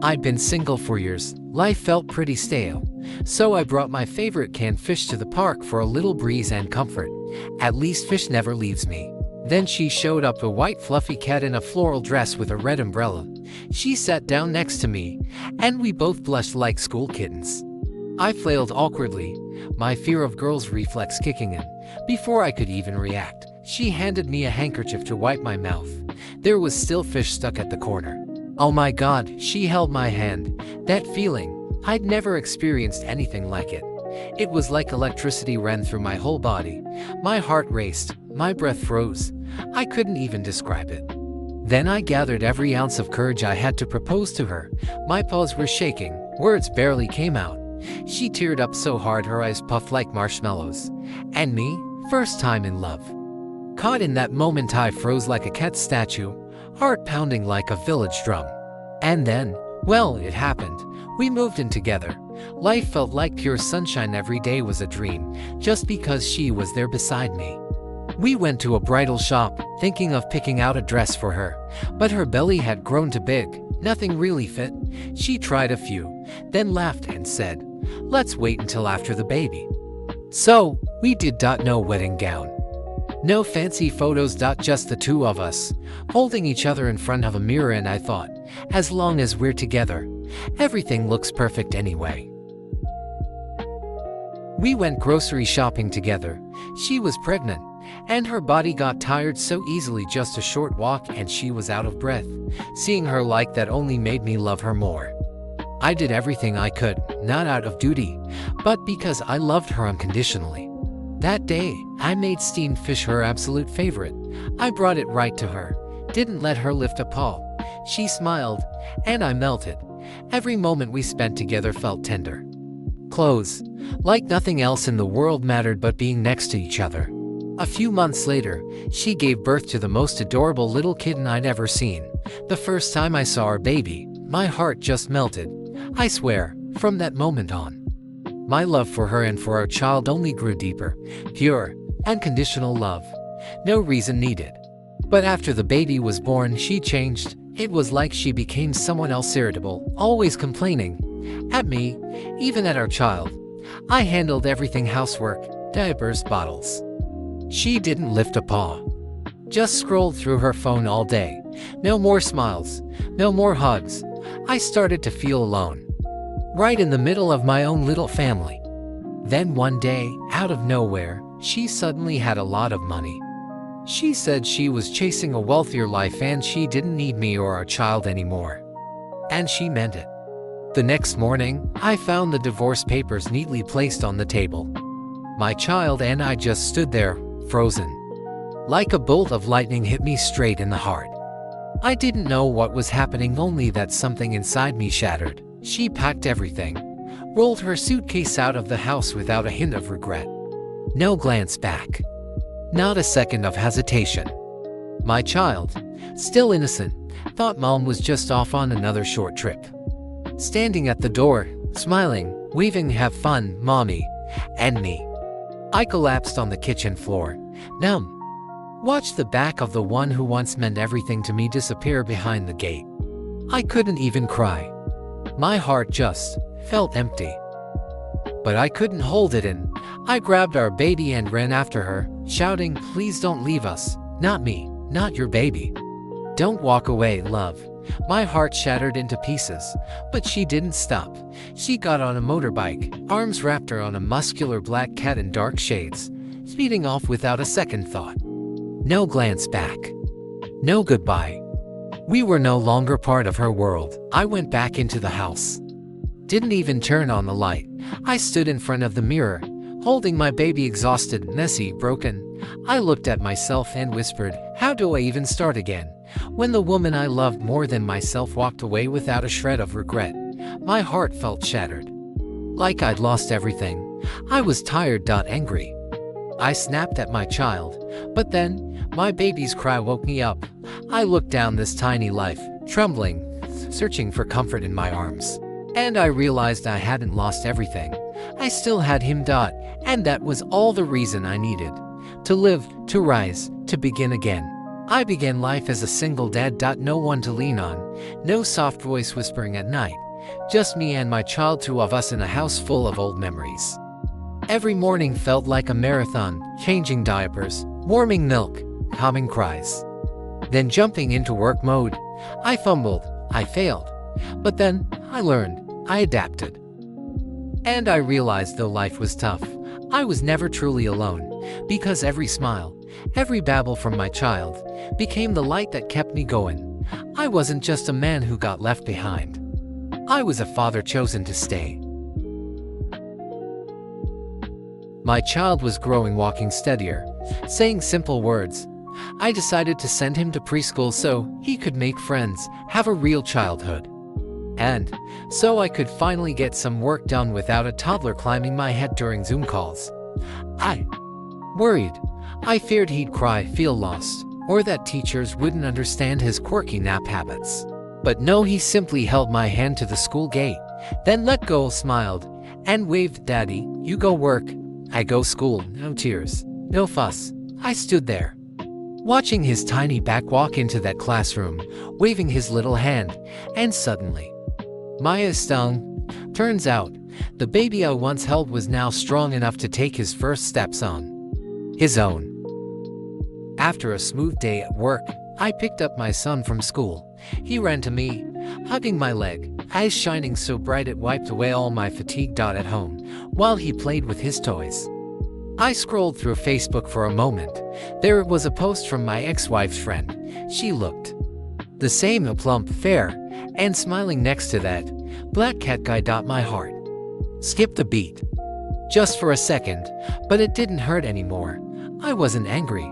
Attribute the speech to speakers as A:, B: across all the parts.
A: I'd been single for years. Life felt pretty stale. So I brought my favorite canned fish to the park for a little breeze and comfort. At least fish never leaves me. Then she showed up, a white fluffy cat in a floral dress with a red umbrella. She sat down next to me, and we both blushed like school kittens. I flailed awkwardly, my fear of girls' reflex kicking in. Before I could even react, she handed me a handkerchief to wipe my mouth. There was still fish stuck at the corner. Oh my God, she held my hand. That feeling, I'd never experienced anything like it. It was like electricity ran through my whole body. My heart raced, my breath froze. I couldn't even describe it. Then I gathered every ounce of courage I had to propose to her. My paws were shaking, words barely came out. She teared up so hard her eyes puffed like marshmallows. And me, first time in love. Caught in that moment, I froze like a cat statue, heart pounding like a village drum. And then, well, it happened. We moved in together. Life felt like pure sunshine. Every day was a dream, just because she was there beside me. We went to a bridal shop, thinking of picking out a dress for her, but her belly had grown too big. Nothing really fit. She tried a few, then laughed and said, "Let's wait until after the baby." So, we did. No wedding gown. No fancy photos. Just the two of us, holding each other in front of a mirror, and I thought, as long as we're together, everything looks perfect anyway. We went grocery shopping together. She was pregnant, and her body got tired so easily. Just a short walk and she was out of breath. Seeing her like that only made me love her more. I did everything I could, not out of duty, but because I loved her unconditionally. That day, I made steamed fish her absolute favorite. I brought it right to her, didn't let her lift a paw. She smiled, and I melted. Every moment we spent together felt tender. Close, like nothing else in the world mattered but being next to each other. A few months later, she gave birth to the most adorable little kitten I'd ever seen. The first time I saw her baby, my heart just melted. I swear, from that moment on, my love for her and for our child only grew deeper. Pure, unconditional love. No reason needed. But after the baby was born, she changed. It was like she became someone else, irritable, always complaining. At me, even at our child. I handled everything: housework, diapers, bottles. She didn't lift a paw. Just scrolled through her phone all day. No more smiles, no more hugs. I started to feel alone. Right in the middle of my own little family. Then one day, out of nowhere, she suddenly had a lot of money. She said she was chasing a wealthier life and she didn't need me or our child anymore. And she meant it. The next morning, I found the divorce papers neatly placed on the table. My child and I just stood there, frozen. Like a bolt of lightning hit me straight in the heart. I didn't know what was happening, only that something inside me shattered. She packed everything, rolled her suitcase out of the house without a hint of regret. No glance back. Not a second of hesitation. My child, still innocent, thought mom was just off on another short trip. Standing at the door, smiling, waving "Have fun, mommy," and me. I collapsed on the kitchen floor, numb. Watched the back of the one who once meant everything to me disappear behind the gate. I couldn't even cry. My heart just felt empty. But I couldn't hold it in. I grabbed our baby and ran after her, shouting, "Please don't leave us. Not me, not your baby. Don't walk away, love." My heart shattered into pieces, but she didn't stop. She got on a motorbike, arms wrapped around a muscular black cat in dark shades, speeding off without a second thought. No glance back. No goodbye. We were no longer part of her world. I went back into the house. Didn't even turn on the light. I stood in front of the mirror, holding my baby, exhausted, messy, broken. I looked at myself and whispered, "How do I even start again?" When the woman I loved more than myself walked away without a shred of regret, my heart felt shattered. Like I'd lost everything. I was tired, angry. I snapped at my child, but then, my baby's cry woke me up. I looked down this tiny life, trembling, searching for comfort in my arms. And I realized I hadn't lost everything. I still had him, and that was all the reason I needed. To live, to rise, to begin again. I began life as a single dad. No one to lean on, no soft voice whispering at night, just me and my child, two of us in a house full of old memories. Every morning felt like a marathon, changing diapers, warming milk, calming cries. Then jumping into work mode. I fumbled, I failed, but then I learned, I adapted. And I realized though life was tough, I was never truly alone, because every smile, every babble from my child, became the light that kept me going. I wasn't just a man who got left behind. I was a father chosen to stay. My child was growing, walking steadier, saying simple words. I decided to send him to preschool so he could make friends, have a real childhood. And so I could finally get some work done without a toddler climbing my head during Zoom calls. I worried. I feared he'd cry, feel lost, or that teachers wouldn't understand his quirky nap habits. But no, he simply held my hand to the school gate, then let go, smiled, and waved. Daddy, you go work, I go school. No tears, no fuss. I stood there, watching his tiny back walk into that classroom, waving his little hand, and suddenly, Maya stung. Turns out, the baby I once held was now strong enough to take his first steps on his own. After a smooth day at work, I picked up my son from school. He ran to me, hugging my leg, eyes shining so bright it wiped away all my fatigue. At home, while he played with his toys, I scrolled through Facebook for a moment. There was a post from my ex-wife's friend. She looked the same, a plump, fair, and smiling next to that black cat guy. My heart skipped a beat. Just for a second, but it didn't hurt anymore. I wasn't angry.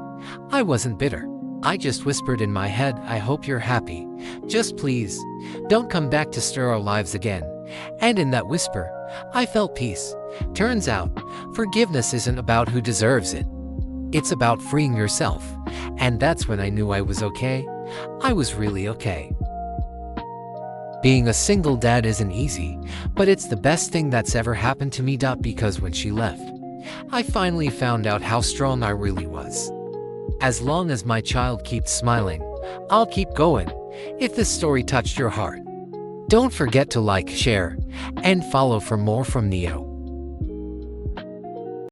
A: I wasn't bitter. I just whispered in my head, I hope you're happy. Just please, don't come back to stir our lives again. And in that whisper, I felt peace. Turns out, forgiveness isn't about who deserves it. It's about freeing yourself. And that's when I knew I was okay. I was really okay. Being a single dad isn't easy, but it's the best thing that's ever happened to me. Because when she left, I finally found out how strong I really was. As long as my child keeps smiling, I'll keep going. If this story touched your heart, don't forget to like, share, and follow for more from Neo.